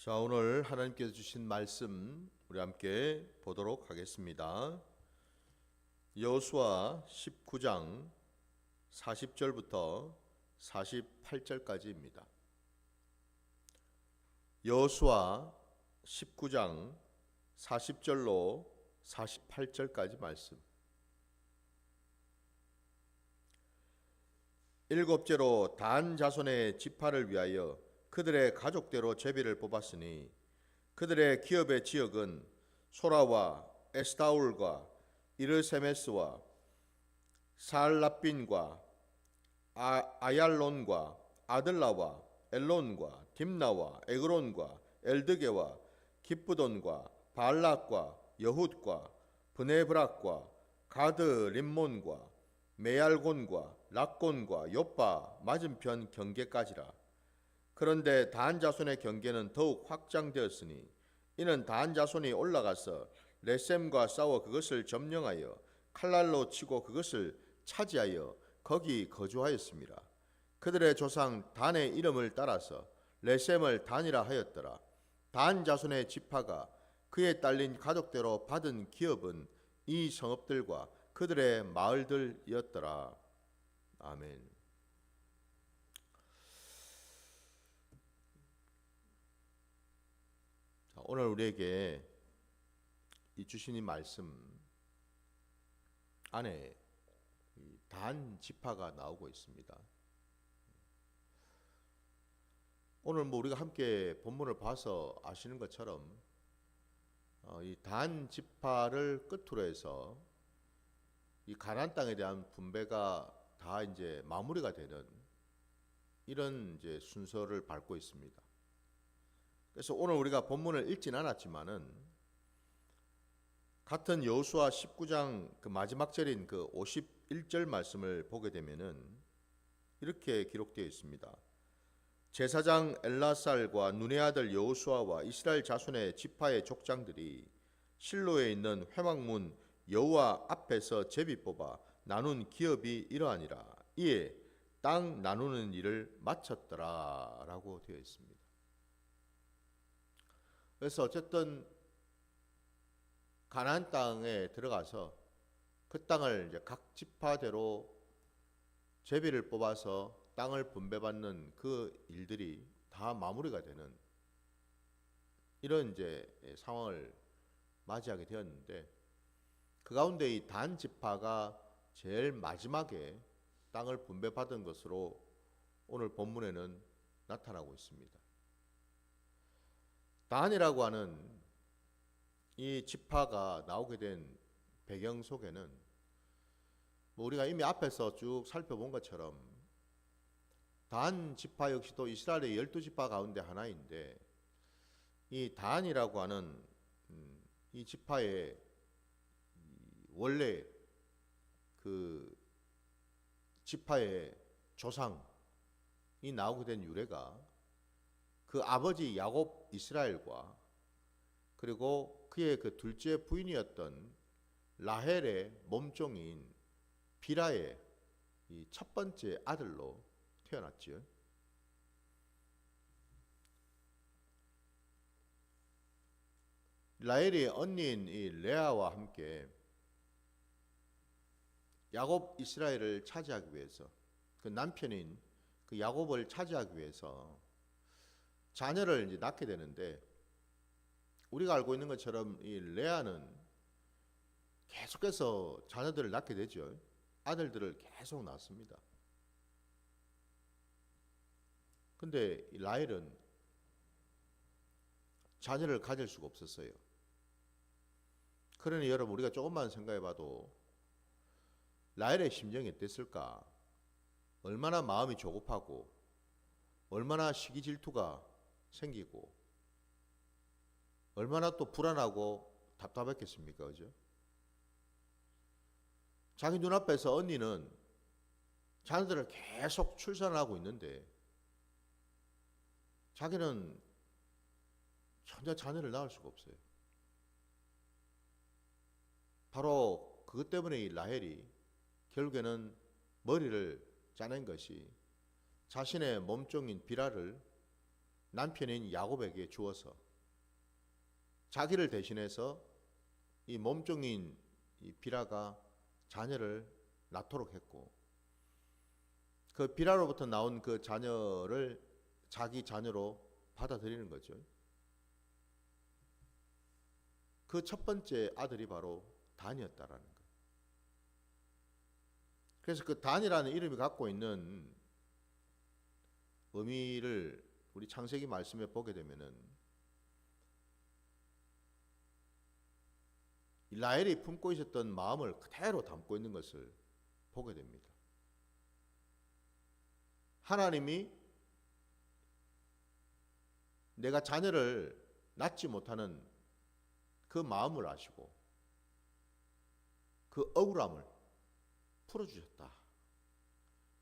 자, 오늘 하나님께서 주신 말씀 우리 함께 보도록 하겠습니다. 여호수아 19장 40절부터 48절까지입니다. 여호수아 19장 40절로 48절까지 말씀. 일곱째로 단 자손의 지파를 위하여 그들의 가족대로 제비를 뽑았으니 그들의 기업의 지역은 소라와 에스타올과 이르세메스와 사알라빈과 아얄론과 아들라와 엘론과 딥나와 에그론과 엘드게와 기브돈과 발락과 여훗과 브네브락과 가드 림몬과 메알곤과 락곤과 요빠 맞은편 경계까지라. 그런데 단 자손의 경계는 더욱 확장되었으니 이는 단 자손이 올라가서 레셈과 싸워 그것을 점령하여 칼날로 치고 그것을 차지하여 거기 거주하였습니다. 그들의 조상 단의 이름을 따라서 레셈을 단이라 하였더라. 단 자손의 지파가 그에 딸린 가족대로 받은 기업은 이 성읍들과 그들의 마을들이었더라. 아멘. 오늘 우리에게 이 주신 이 말씀 안에 단 지파가 나오고 있습니다. 오늘 우리가 함께 본문을 봐서 아시는 것처럼 이 단 지파를 끝으로 해서 이 가나안 땅에 대한 분배가 다 이제 마무리가 되는 이런 이제 순서를 밟고 있습니다. 그래서 오늘 우리가 본문을 읽진 않았지만은 같은 여호수아 19장 그 마지막 절인 그 51절 말씀을 보게 되면은 이렇게 기록되어 있습니다. 제사장 엘라살과 눈의 아들 여호수아와 이스라엘 자손의 지파의 족장들이 실로에 있는 회막문 여호와 앞에서 제비 뽑아 나눈 기업이 이러하니라. 이에 땅 나누는 일을 마쳤더라라고 되어 있습니다. 그래서 어쨌든 가나안 땅에 들어가서 그 땅을 이제 각 지파대로 제비를 뽑아서 땅을 분배받는 그 일들이 다 마무리가 되는 이런 이제 상황을 맞이하게 되었는데 그 가운데 이 단 지파가 제일 마지막에 땅을 분배받은 것으로 오늘 본문에는 나타나고 있습니다. 단이라고 하는 이 지파가 나오게 된 배경 속에는 우리가 이미 앞에서 쭉 살펴본 것처럼 단 지파 역시도 이스라엘의 12지파 가운데 하나인데 이 단이라고 하는 이 지파의 원래 그 지파의 조상이 나오게 된 유래가 그 아버지 야곱 이스라엘과 그리고 그의 그 둘째 부인이었던 라헬의 몸종인 비라의 이 첫 번째 아들로 태어났지요. 라헬의 언니인 이 레아와 함께 야곱 이스라엘을 차지하기 위해서 그 남편인 그 야곱을 차지하기 위해서 자녀를 이제 낳게 되는데 우리가 알고 있는 것처럼 이 레아는 계속해서 자녀들을 낳게 되죠. 아들들을 계속 낳습니다. 근데 이 라헬은 자녀를 가질 수가 없었어요. 그러니 여러분 우리가 조금만 생각해 봐도 라헬의 심정이 어땠을까? 얼마나 마음이 조급하고 얼마나 시기 질투가 생기고 얼마나 또 불안하고 답답했겠습니까? 그죠? 자기 눈앞에서 언니는 자녀들을 계속 출산하고 있는데 자기는 전혀 자녀를 낳을 수가 없어요. 바로 그것 때문에 이 라헬이 결국에는 머리를 짜낸 것이 자신의 몸종인 비라를 남편인 야곱에게 주어서 자기를 대신해서 이 몸종인 이 비라가 자녀를 낳도록 했고, 그 비라로부터 나온 그 자녀를 자기 자녀로 받아들이는 거죠. 그 첫 번째 아들이 바로 단이었다라는 거예요. 그래서 그 단이라는 이름이 갖고 있는 의미를 우리 창세기 말씀에 보게 되면은 라헬이 품고 있었던 마음을 그대로 담고 있는 것을 보게 됩니다. 하나님이 내가 자녀를 낳지 못하는 그 마음을 아시고 그 억울함을 풀어주셨다.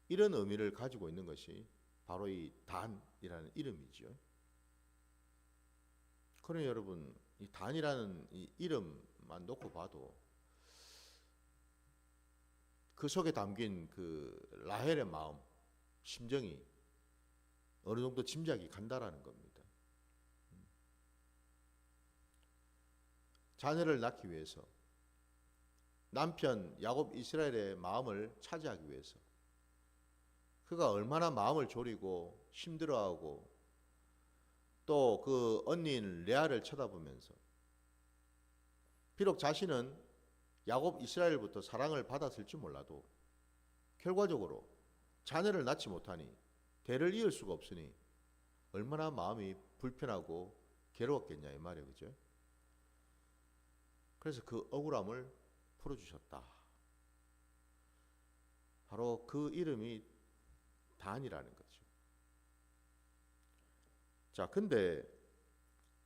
이런 의미를 가지고 있는 것이 바로 이 단이라는 이름이죠. 그러니 여러분, 이 단이라는 이 이름만 놓고 봐도 그 속에 담긴 그 라헬의 마음, 심정이 어느 정도 짐작이 간다라는 겁니다. 자녀를 낳기 위해서 남편 야곱 이스라엘의 마음을 차지하기 위해서 그가 얼마나 마음을 졸이고 힘들어하고 또 그 언니인 레아를 쳐다보면서 비록 자신은 야곱 이스라엘부터 사랑을 받았을지 몰라도 결과적으로 자녀를 낳지 못하니 대를 이을 수가 없으니 얼마나 마음이 불편하고 괴로웠겠냐 이 말이에요. 그죠? 그래서 그 억울함을 풀어주셨다. 바로 그 이름이 단이라는 거죠. 자, 근데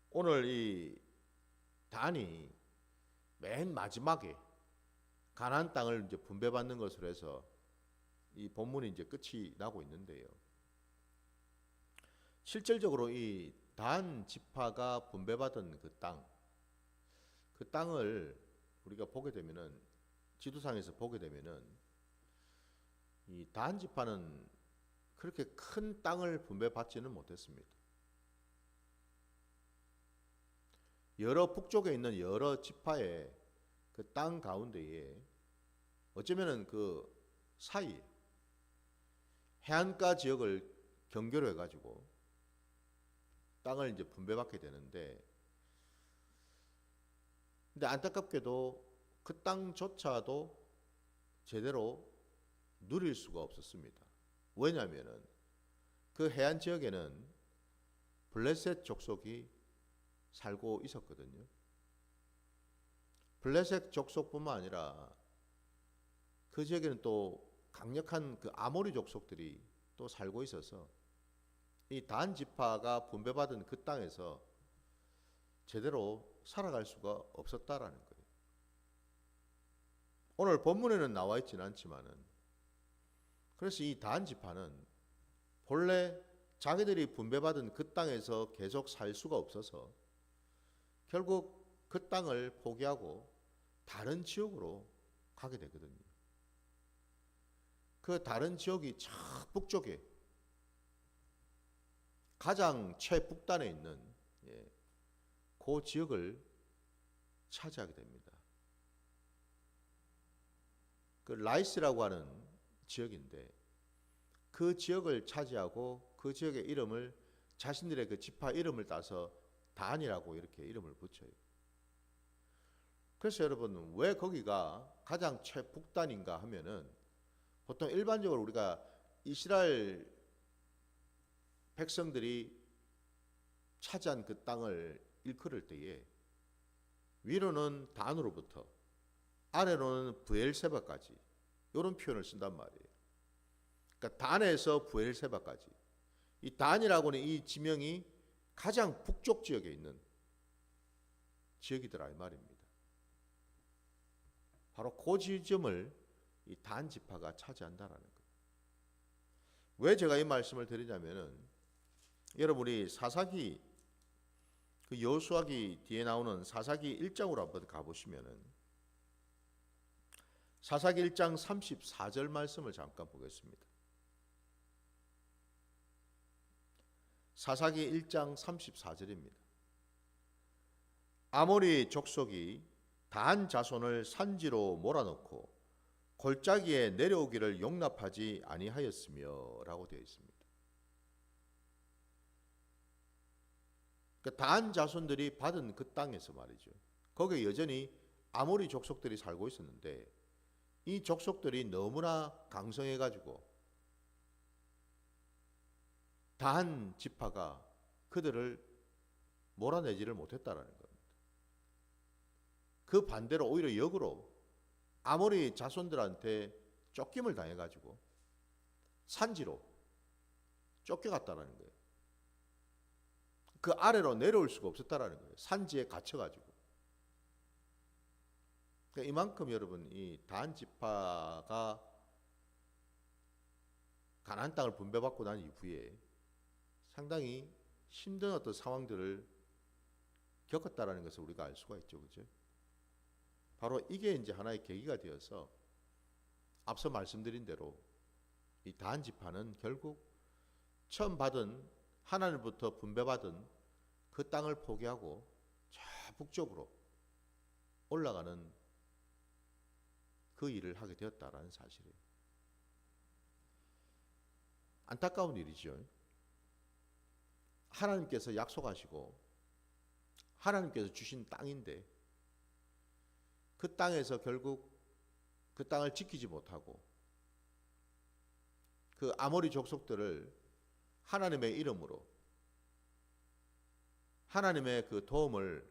오늘 이 단이 맨 마지막에 가나안 땅을 이제 분배받는 것으로 해서 이 본문이 이제 끝이 나고 있는데요. 실질적으로 이 단 지파가 분배받은 그 땅을 우리가 보게 되면은 지도상에서 보게 되면은 이 단 지파는 그렇게 큰 땅을 분배받지는 못했습니다. 여러 북쪽에 있는 여러 지파의 그 땅 가운데에 어쩌면은 그 사이 해안가 지역을 경계로 해가지고 땅을 이제 분배받게 되는데, 근데 안타깝게도 그 땅조차도 제대로 누릴 수가 없었습니다. 왜냐하면은 그 해안 지역에는 블레셋 족속이 살고 있었거든요. 블레셋 족속뿐만 아니라 그 지역에는 또 강력한 그 아모리 족속들이 또 살고 있어서 이 단 지파가 분배받은 그 땅에서 제대로 살아갈 수가 없었다라는 거예요. 오늘 본문에는 나와 있지는 않지만은 그래서 이 단 지파는 본래 자기들이 분배받은 그 땅에서 계속 살 수가 없어서 결국 그 땅을 포기하고 다른 지역으로 가게 되거든요. 그 다른 지역이 저 북쪽에 가장 최북단에 있는 그 지역을 차지하게 됩니다. 그 라이스라고 하는 지역인데 그 지역을 차지하고 그 지역의 이름을 자신들의 그 지파 이름을 따서 단이라고 이렇게 이름을 붙여요. 그래서 여러분, 왜 거기가 가장 최북단인가 하면은 보통 일반적으로 우리가 이스라엘 백성들이 차지한 그 땅을 일컬을 때에 위로는 단으로부터 아래로는 브엘세바까지 이런 표현을 쓴단 말이에요. 그러니까 단에서 브엘세바까지 이 단이라고는 이 지명이 가장 북쪽 지역에 있는 지역이더라 이 말입니다. 바로 그 지점을 이 단 지파가 차지한다라는 거예요. 왜 제가 이 말씀을 드리냐면은 여러분이 사사기 그 여호수아기 뒤에 나오는 사사기 1장으로 한번 가보시면은 사사기 1장 34절 말씀을 잠깐 보겠습니다. 사사기 1장 34절입니다. 아모리 족속이 단 자손을 산지로 몰아넣고 골짜기에 내려오기를 용납하지 아니하였으며 라고 되어 있습니다. 그러니까 단 자손들이 받은 그 땅에서 말이죠. 거기에 여전히 아모리 족속들이 살고 있었는데 이 족속들이 너무나 강성해가지고 단 지파가 그들을 몰아내지를 못했다라는 겁니다. 그 반대로 오히려 역으로 아모리 자손들한테 쫓김을 당해가지고 산지로 쫓겨갔다라는 거예요. 그 아래로 내려올 수가 없었다라는 거예요. 산지에 갇혀가지고. 그러니까 이만큼 여러분 이 단 지파가 가나안 땅을 분배받고 난 이후에 상당히 힘든 어떤 상황들을 겪었다라는 것을 우리가 알 수가 있죠, 그죠? 바로 이게 이제 하나의 계기가 되어서 앞서 말씀드린 대로 이 단 지파는 결국 처음 받은 하나님부터 분배받은 그 땅을 포기하고 저 북쪽으로 올라가는 그 일을 하게 되었다라는 사실이에요. 안타까운 일이죠. 하나님께서 약속하시고 하나님께서 주신 땅인데 그 땅에서 결국 그 땅을 지키지 못하고 그 아모리 족속들을 하나님의 이름으로 하나님의 그 도움을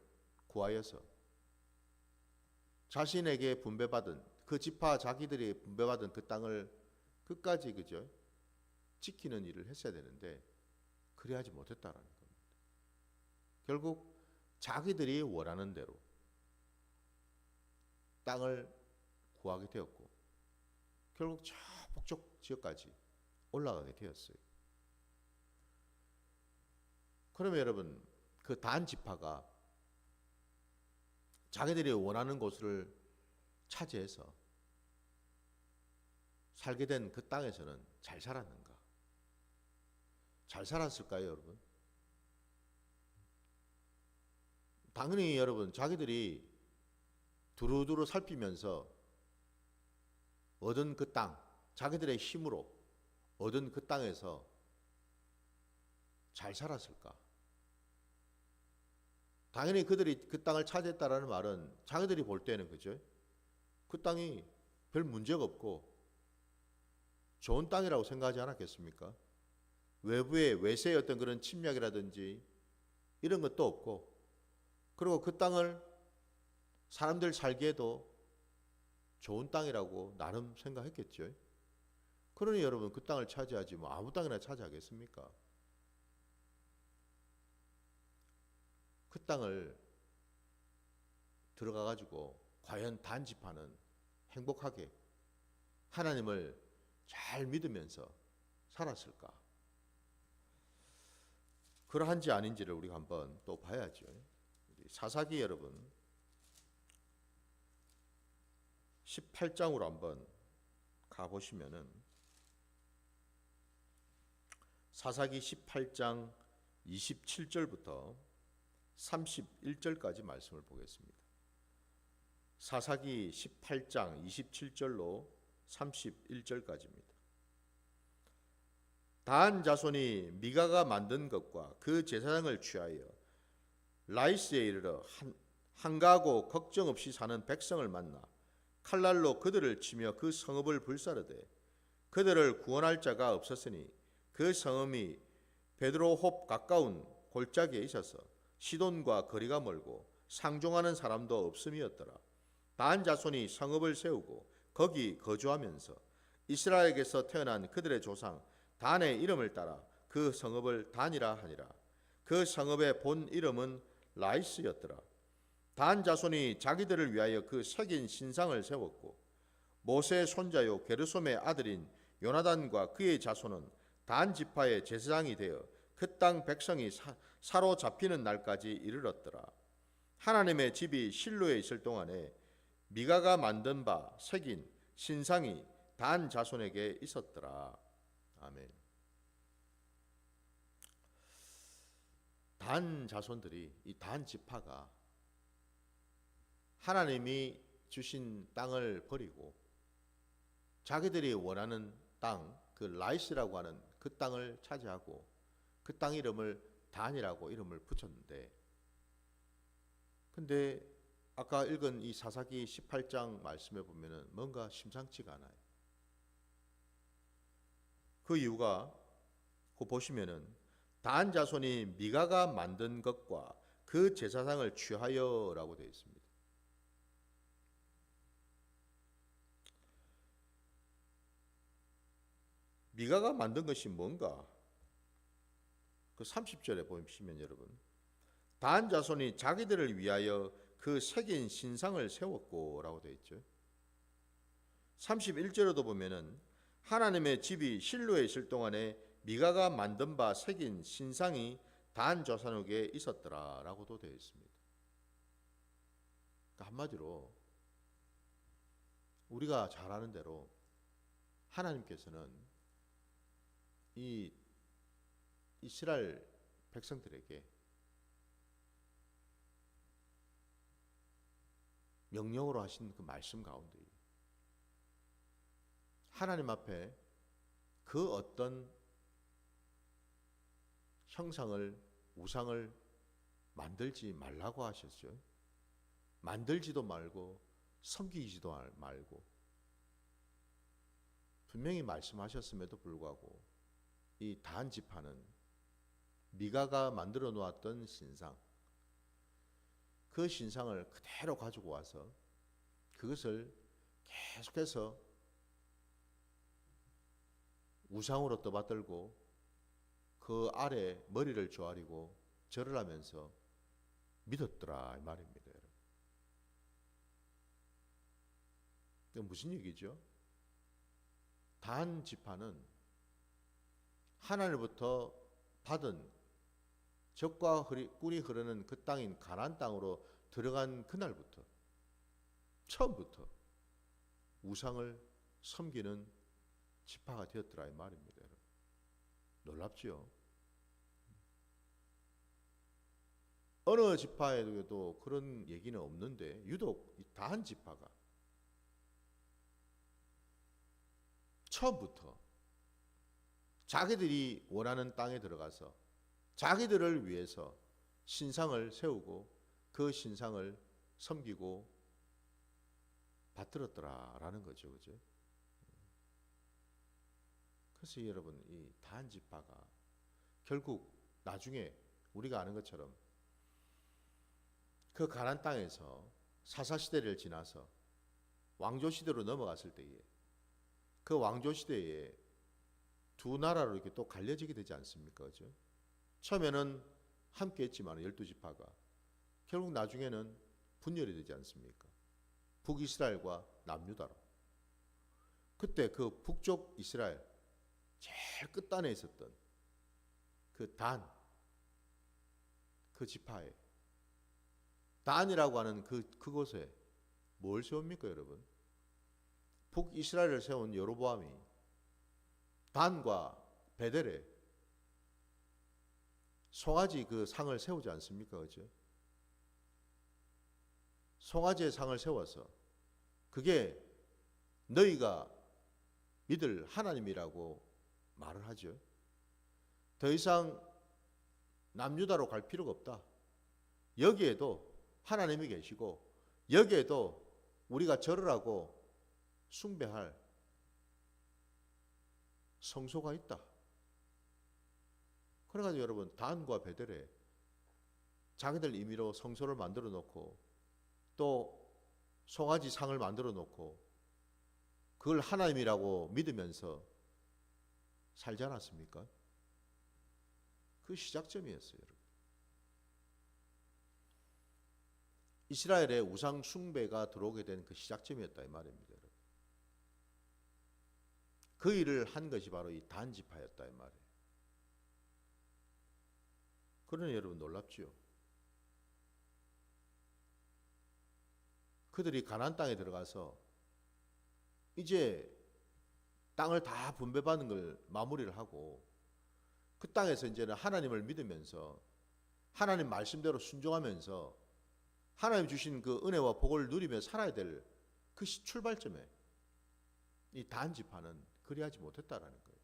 구하여서 자신에게 분배받은 그 지파 자기들이 분배받은 그 땅을 끝까지 그죠 지키는 일을 했어야 되는데 그래야지 못했다라는 겁니다. 결국 자기들이 원하는 대로 땅을 구하게 되었고 결국 저 북쪽 지역까지 올라가게 되었어요. 그러면 여러분 그 단 지파가 자기들이 원하는 곳을 차지해서 살게 된 그 땅에서는 잘 살았는가? 잘 살았을까요, 여러분? 당연히 여러분 자기들이 두루두루 살피면서 얻은 그 땅, 자기들의 힘으로 얻은 그 땅에서 잘 살았을까? 당연히 그들이 그 땅을 차지했다라는 말은 자기들이 볼 때는 그죠? 그 땅이 별 문제가 없고 좋은 땅이라고 생각하지 않았겠습니까? 외부의 외세의 어떤 그런 침략이라든지 이런 것도 없고 그리고 그 땅을 사람들 살기에도 좋은 땅이라고 나름 생각했겠죠. 그러니 여러분 그 땅을 차지하지 뭐 아무 땅이나 차지하겠습니까? 그 땅을 들어가 가지고 과연 단 지파는 행복하게 하나님을 잘 믿으면서 살았을까? 그러한지 아닌지를 우리가 한번 또 봐야죠. 사사기 여러분 18장으로 한번 가보시면은 사사기 18장 27절부터 31절까지 말씀을 보겠습니다. 사사기 18장 27절로 31절까지입니다. 단 자손이 미가가 만든 것과 그 제사장을 취하여 라이스에 이르러 한가하고 걱정 없이 사는 백성을 만나 칼날로 그들을 치며 그 성읍을 불사르되 그들을 구원할 자가 없었으니 그 성읍이 베드로홉 가까운 골짜기에 있어서 시돈과 거리가 멀고 상종하는 사람도 없음이었더라. 단 자손이 성읍을 세우고 거기 거주하면서 이스라엘에게서 태어난 그들의 조상 단의 이름을 따라 그 성읍을 단이라 하니라. 그 성읍의 본 이름은 라이스였더라. 단 자손이 자기들을 위하여 그 새긴 신상을 세웠고 모세의 손자요 게르솜의 아들인 요나단과 그의 자손은 단 지파의 제사장이 되어 그 땅 백성이 사로잡히는 날까지 이르렀더라. 하나님의 집이 실로에 있을 동안에 미가가 만든 바 새긴 신상이 단 자손에게 있었더라. 아멘. 단 자손들이, 이 단 지파가 하나님이 주신 땅을 버리고 자기들이 원하는 땅, 그 라이스라고 하는 그 땅을 차지하고 그 땅 이름을 단이라고 이름을 붙였는데, 근데 아까 읽은 이 사사기 18장 말씀에 보면은 뭔가 심상치가 않아요. 그 이유가 그 보시면은 단 자손이 미가가 만든 것과 그 제사상을 취하여라고 되어 있습니다. 미가가 만든 것이 뭔가? 그 30절에 보시면 여러분, 단 자손이 자기들을 위하여 그 새긴 신상을 세웠고라고 되어 있죠. 31절에도 보면은 하나님의 집이 실로에 있을 동안에 미가가 만든 바 새긴 신상이 단 자손에게 있었더라라고도 되어 있습니다. 그러니까 한마디로 우리가 잘 아는 대로 하나님께서는 이 이스라엘 백성들에게 명령으로 하신 그 말씀 가운데 하나님 앞에 그 어떤 형상을, 우상을 만들지 말라고 하셨죠. 만들지도 말고 섬기지도 말고 분명히 말씀하셨음에도 불구하고 이 단 지파는 미가가 만들어 놓았던 신상, 그 신상을 그대로 가지고 와서 그것을 계속해서 우상으로 떠받들고 그 아래 머리를 조아리고 절을 하면서 믿었더라 이 말입니다. 여러분. 무슨 얘기죠? 단 지파는 하나님부터 받은 젖과 꿀이 흐르는 그 땅인 가나안 땅으로 들어간 그날부터 처음부터 우상을 섬기는 지파가 되었더라 이 말입니다. 여러분. 놀랍지요? 어느 지파에도 그런 얘기는 없는데 유독 이 단 지파가 처음부터 자기들이 원하는 땅에 들어가서 자기들을 위해서 신상을 세우고 그 신상을 섬기고 받들었더라라는 거죠. 그죠? 그래서 여러분 이 단 지파가 결국 나중에 우리가 아는 것처럼 그 가나안 땅에서 사사 시대를 지나서 왕조 시대로 넘어갔을 때에 그 왕조 시대에 두 나라로 이렇게 또 갈려지게 되지 않습니까? 그죠? 처음에는 함께 했지만 12지파가 결국 나중에는 분열이 되지 않습니까? 북이스라엘과 남유다로. 그때 그 북쪽 이스라엘 제일 끝단에 있었던 그 단, 그 지파에 단이라고 하는 그곳에 뭘 세웁니까 여러분? 북이스라엘을 세운 여로보암이 단과 베델에 송아지 그 상을 세우지 않습니까? 그죠? 송아지의 상을 세워서 그게 너희가 믿을 하나님이라고 말을 하죠. 더 이상 남유다로 갈 필요가 없다. 여기에도 하나님이 계시고 여기에도 우리가 절을 하고 숭배할 성소가 있다. 그래가지고 여러분 단과 베델에 자기들 임의로 성소를 만들어 놓고 또 송아지 상을 만들어 놓고 그걸 하나님이라고 믿으면서 살지 않았습니까? 그 시작점이었어요. 여러분. 이스라엘의 우상 숭배가 들어오게 된 그 시작점이었다 이 말입니다. 여러분. 그 일을 한 것이 바로 이 단 지파였다 이 말이에요. 그러니 여러분 놀랍지요. 그들이 가나안 땅에 들어가서 이제 땅을 다 분배받는 걸 마무리를 하고 그 땅에서 이제는 하나님을 믿으면서 하나님 말씀대로 순종하면서 하나님 주신 그 은혜와 복을 누리며 살아야 될 그 출발점에 이 다한지파는 그리하지 못했다라는 거예요.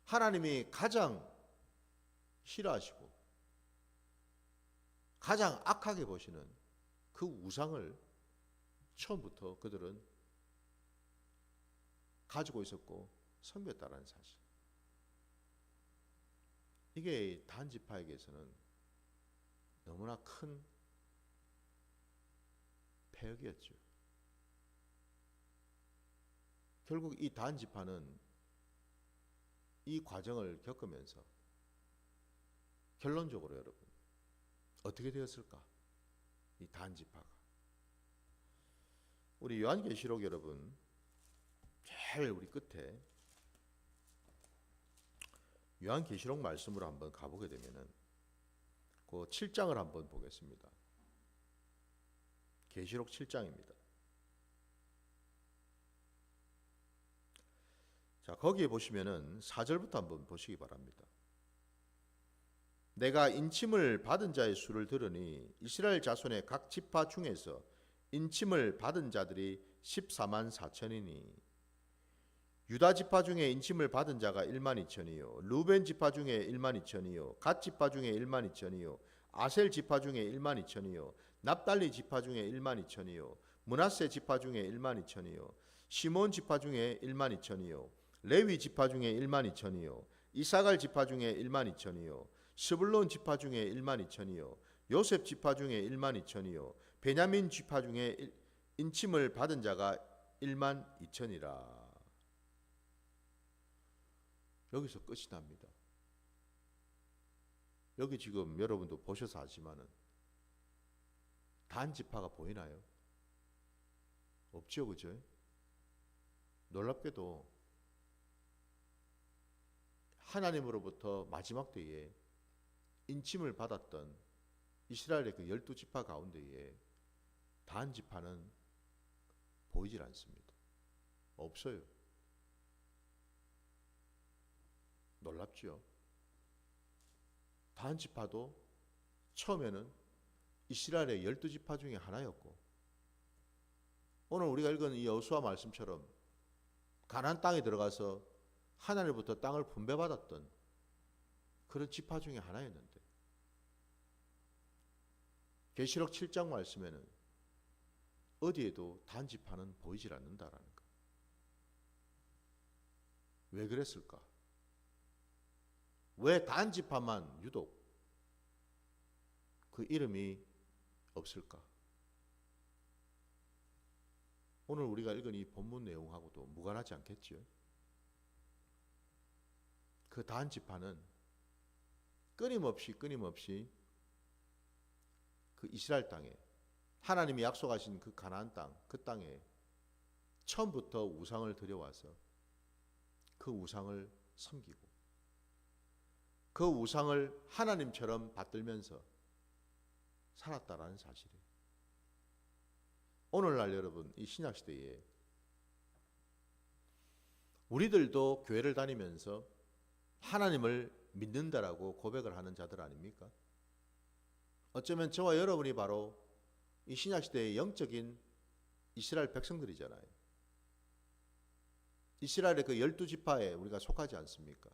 하나님이 가장 싫어하시고 가장 악하게 보시는 그 우상을 처음부터 그들은 가지고 있었고 섬겼다라는 사실. 이게 다한지파에게서는 너무나 큰 패역이었죠. 결국 이 다한지파는 이 과정을 겪으면서 결론적으로 여러분 어떻게 되었을까? 이 다한지파가 우리 요한계시록 여러분 제일 우리 끝에 요한계시록 말씀으로 한번 가보게 되면은 그 7장을 한번 보겠습니다. 계시록 7장입니다. 자, 거기에 보시면은 4절부터 한번 보시기 바랍니다. 내가 인침을 받은 자의 수를 들으니 이스라엘 자손의 각 지파 중에서 인침을 받은 자들이 14만 4천이니 유다 지파 중에 인침을 받은 자가 1만 2천이요 루벤 지파 중에 1만 2천이요 갓 지파 중에 1만 2천이요 아셀 지파 중에 1만 2천이요 납달리 지파 중에 1만 2천이요 므낫세 지파 중에 1만 2천이요 시몬 지파 중에 1만 2천이요 레위 지파 중에 1만 2천이요 이사갈 지파 중에 1만 2천이요 스불론 지파 중에 1만 2천이요 요셉 지파 중에 1만 2천이요 베냐민 지파 중에 인침을 받은 자가 1만 2천이라. 여기서 끝이 납니다. 여기 지금 여러분도 보셔서 아시지만은 단지파가 보이나요? 없죠, 그죠? 놀랍게도 하나님으로부터 마지막 때에 인침을 받았던 이스라엘의 그 12지파 가운데에 단지파는 보이질 않습니다. 없어요. 놀랍죠? 단지파도 처음에는 이스라엘의 12지파 중에 하나였고 오늘 우리가 읽은 이 여호수아 말씀처럼 가나안 땅에 들어가서 하나님부터 땅을 분배받았던 그런 지파 중에 하나였는데 계시록 7장 말씀에는 어디에도 단지파는 보이질 않는다라는 것. 왜 그랬을까? 왜 단지파만 유독 그 이름이 없을까? 오늘 우리가 읽은 이 본문 내용하고도 무관하지 않겠지요? 그 단지파는 끊임없이 그 이스라엘 땅에 하나님이 약속하신 그 가나안 땅, 그 땅에 처음부터 우상을 들여와서 그 우상을 섬기고 그 우상을 하나님처럼 받들면서 살았다라는 사실이에요. 오늘날 여러분 이 신약시대에 우리들도 교회를 다니면서 하나님을 믿는다라고 고백을 하는 자들 아닙니까? 어쩌면 저와 여러분이 바로 이 신약시대의 영적인 이스라엘 백성들이잖아요. 이스라엘의 그 12지파에 우리가 속하지 않습니까?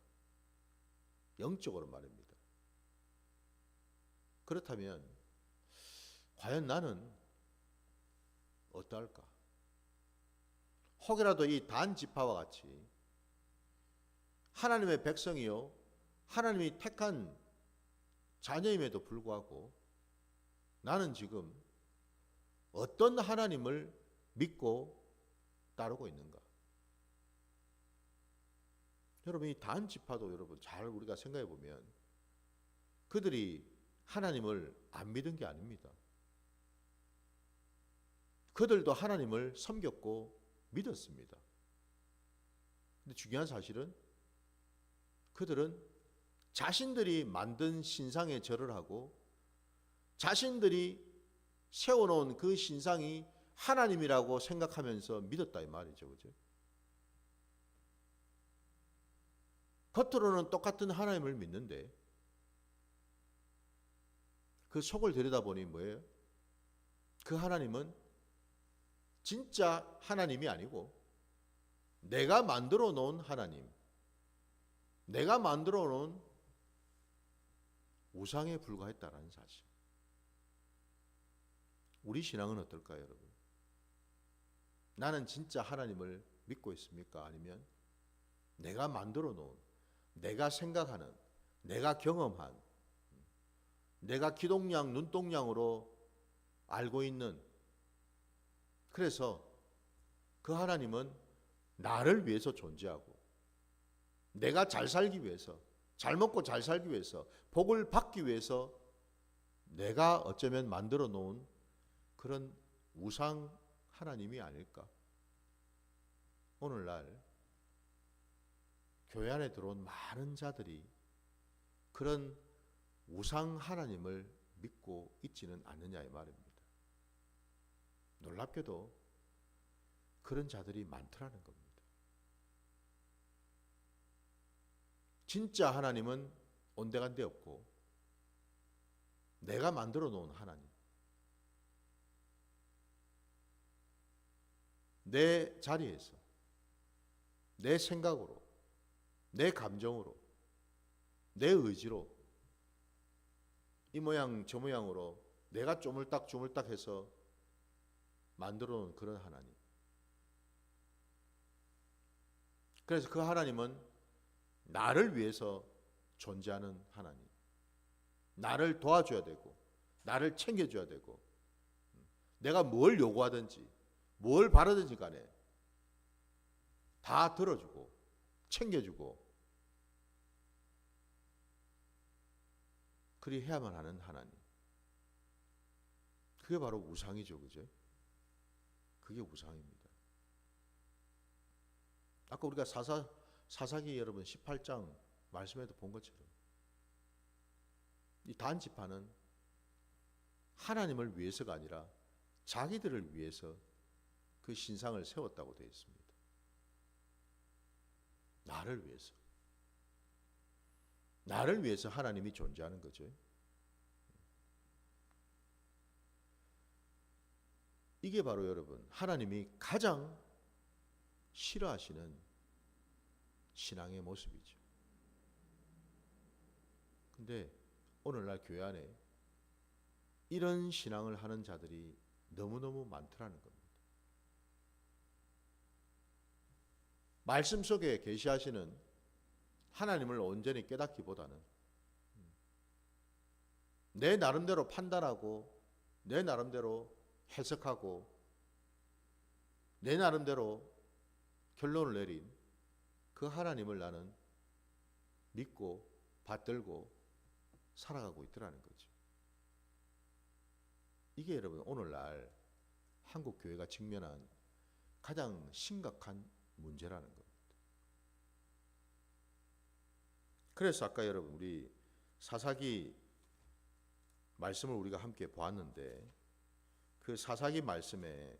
영적으로 말입니다. 그렇다면 과연 나는 어떠할까? 혹이라도 이 단지파와 같이 하나님의 백성이요 하나님이 택한 자녀임에도 불구하고 나는 지금 어떤 하나님을 믿고 따르고 있는가? 여러분 이 단지파도 여러분 잘 우리가 생각해 보면 그들이 하나님을 안 믿은 게 아닙니다. 그들도 하나님을 섬겼고 믿었습니다. 근데 중요한 사실은 그들은 자신들이 만든 신상에 절을 하고 자신들이 세워놓은 그 신상이 하나님이라고 생각하면서 믿었다 이 말이죠. 그죠? 겉으로는 똑같은 하나님을 믿는데 그 속을 들여다보니 뭐예요? 그 하나님은 진짜 하나님이 아니고 내가 만들어 놓은 하나님, 내가 만들어 놓은 우상에 불과했다라는 사실. 우리 신앙은 어떨까요, 여러분? 나는 진짜 하나님을 믿고 있습니까? 아니면 내가 만들어 놓은, 내가 생각하는, 내가 경험한, 내가 기동량, 눈동량으로 알고 있는, 그래서 그 하나님은 나를 위해서 존재하고 내가 잘 살기 위해서, 잘 먹고 잘 살기 위해서, 복을 받기 위해서 내가 어쩌면 만들어 놓은 그런 우상 하나님이 아닐까? 오늘날 교회 안에 들어온 많은 자들이 그런 우상 하나님을 믿고 있지는 않느냐 이 말입니다. 놀랍게도 그런 자들이 많더라는 겁니다. 진짜 하나님은 온데간데 없고 내가 만들어 놓은 하나님, 내 자리에서, 내 생각으로, 내 감정으로, 내 의지로 이 모양 저 모양으로 내가 쪼물딱 해서 만들어 놓은 그런 하나님. 그래서 그 하나님은 나를 위해서 존재하는 하나님, 나를 도와줘야 되고 나를 챙겨줘야 되고 내가 뭘 요구하든지 뭘 바라든지 간에 다 들어주고 챙겨주고 그리 해야만 하는 하나님. 그게 바로 우상이죠, 그죠? 그게 우상입니다. 아까 우리가 사사기 여러분 18장 말씀에도 본 것처럼 이 단지파는 하나님을 위해서가 아니라 자기들을 위해서 그 신상을 세웠다고 되어 있습니다. 나를 위해서. 나를 위해서 하나님이 존재하는 거죠. 이게 바로 여러분 하나님이 가장 싫어하시는 신앙의 모습이죠. 근데 오늘날 교회 안에 이런 신앙을 하는 자들이 너무너무 많더라는 겁니다. 말씀 속에 계시하시는 하나님을 온전히 깨닫기보다는 내 나름대로 판단하고 내 나름대로 해석하고 내 나름대로 결론을 내린 그 하나님을 나는 믿고 받들고 살아가고 있더라는 거죠. 이게 여러분 오늘날 한국 교회가 직면한 가장 심각한 문제라는 겁니다. 그래서 아까 여러분 우리 사사기 말씀을 우리가 함께 보았는데 그 사사기 말씀에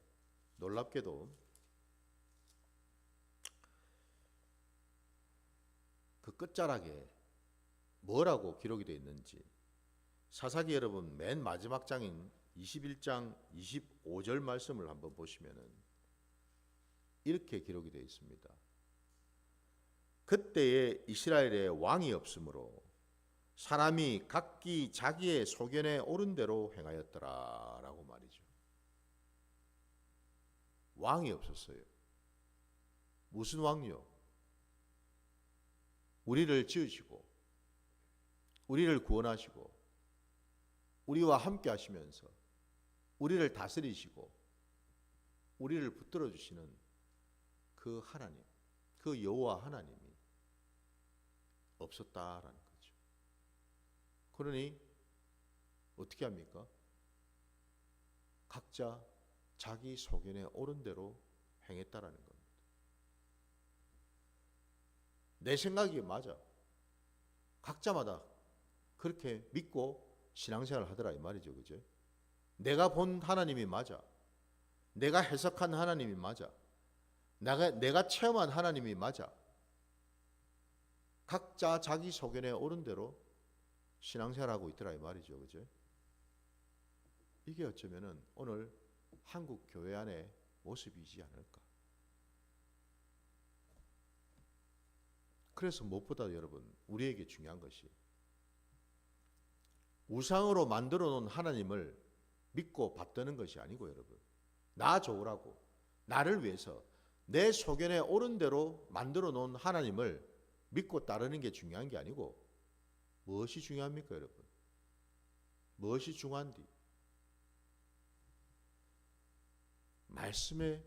놀랍게도 그 끝자락에 뭐라고 기록이 되어 있는지 사사기 여러분 맨 마지막 장인 21장 25절 말씀을 한번 보시면은 이렇게 기록이 되어 있습니다. 그때에 이스라엘에 왕이 없으므로 사람이 각기 자기의 소견에 옳은 대로 행하였더라 라고 말이죠. 왕이 없었어요. 무슨 왕이요? 우리를 지으시고 우리를 구원하시고 우리와 함께 하시면서 우리를 다스리시고 우리를 붙들어 주시는 그 하나님, 그 여호와 하나님이 없었다라는 거죠. 그러니 어떻게 합니까? 각자 자기 소견에 옳은 대로 행했다라는 겁니다. 내 생각이 맞아. 각자마다 그렇게 믿고 신앙생활을 하더라 이 말이죠, 그죠? 내가 본 하나님이 맞아. 내가 해석한 하나님이 맞아. 내가 체험한 하나님이 맞아. 각자 자기 소견에 옳은 대로 신앙생활하고 있더라 이 말이죠, 그죠? 이게 어쩌면은 오늘 한국 교회 안의 모습이지 않을까. 그래서 무엇보다 여러분, 우리에게 중요한 것이 우상으로 만들어 놓은 하나님을 믿고 받드는 것이 아니고, 여러분, 나 좋으라고 나를 위해서 내 소견에 옳은 대로 만들어 놓은 하나님을 믿고 따르는 게 중요한 게 아니고, 무엇이 중요합니까, 여러분? 무엇이 중요한디? 말씀에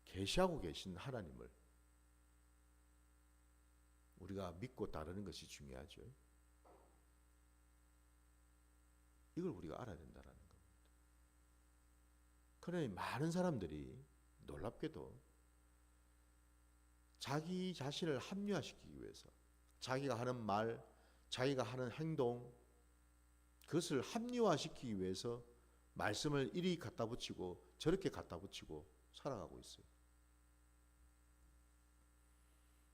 계시하고 계신 하나님을 우리가 믿고 따르는 것이 중요하죠. 이걸 우리가 알아야 된다는 겁니다. 그러니 많은 사람들이 놀랍게도 자기 자신을 합리화시키기 위해서 자기가 하는 말, 자기가 하는 행동, 그것을 합리화시키기 위해서 말씀을 이리 갖다 붙이고 저렇게 갖다 붙이고 살아가고 있어요.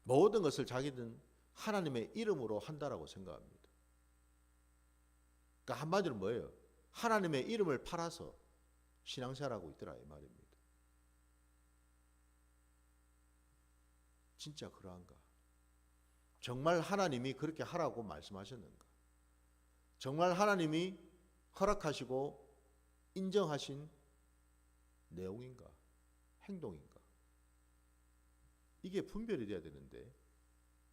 모든 것을 자기는 하나님의 이름으로 한다라고 생각합니다. 그러니까 한마디로 뭐예요? 하나님의 이름을 팔아서 신앙생활하고 있더라 이 말입니다. 진짜 그러한가? 정말 하나님이 그렇게 하라고 말씀하셨는가? 정말 하나님이 허락하시고 인정하신 내용인가? 행동인가? 이게 분별이 돼야 되는데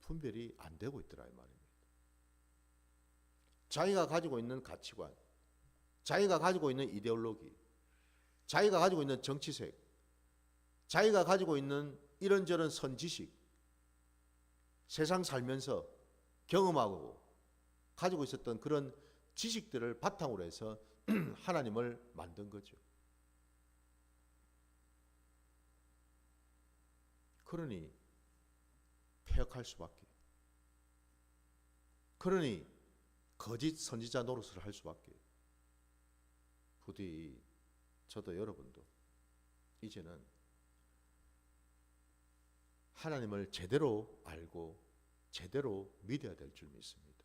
분별이 안 되고 있더라 이 말입니다. 자기가 가지고 있는 가치관, 자기가 가지고 있는 이데올로기, 자기가 가지고 있는 정치색, 자기가 가지고 있는 이런저런 선지식, 세상 살면서 경험하고 가지고 있었던 그런 지식들을 바탕으로 해서 하나님을 만든 거죠. 그러니 폐역할 수밖에. 그러니 거짓 선지자 노릇을 할 수밖에. 부디 저도 여러분도 이제는 하나님을 제대로 알고 제대로 믿어야 될 줄 믿습니다.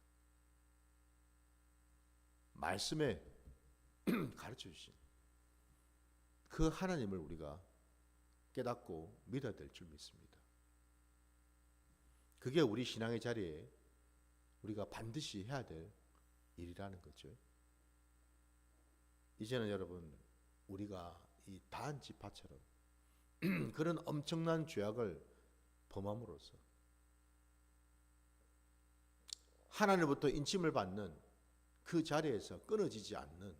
말씀에 가르쳐 주신 그 하나님을 우리가 깨닫고 믿어야 될 줄 믿습니다. 그게 우리 신앙의 자리에 우리가 반드시 해야 될 일이라는 거죠. 이제는 여러분, 우리가 이 다한 지파처럼 그런 엄청난 죄악을 범함으로써 하나님부터 인침을 받는 그 자리에서 끊어지지 않는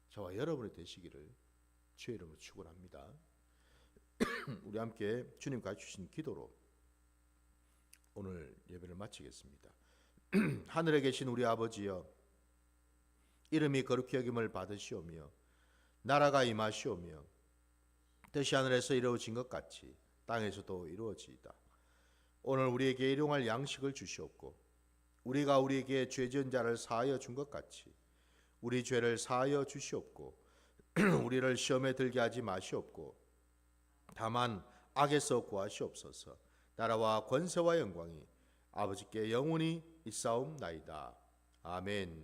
저와 여러분이 되시기를 주의 이름으로 축원합니다. 우리 함께 주님 가르치신 기도로 오늘 예배를 마치겠습니다. 하늘에 계신 우리 아버지여, 이름이 거룩히 여김을 받으시오며 나라가 임하시오며 뜻이 하늘에서 이루어진 것 같이 땅에서도 이루어지이다. 오늘 우리에게 일용할 양식을 주시옵고 우리가 우리에게 죄 지은 자를 사하여 준 것 같이 우리 죄를 사하여 주시옵고 우리를 시험에 들게 하지 마시옵고 다만 악에서 구하시옵소서. 나라와 권세와 영광이 아버지께 영원히 있사옵나이다. 아멘.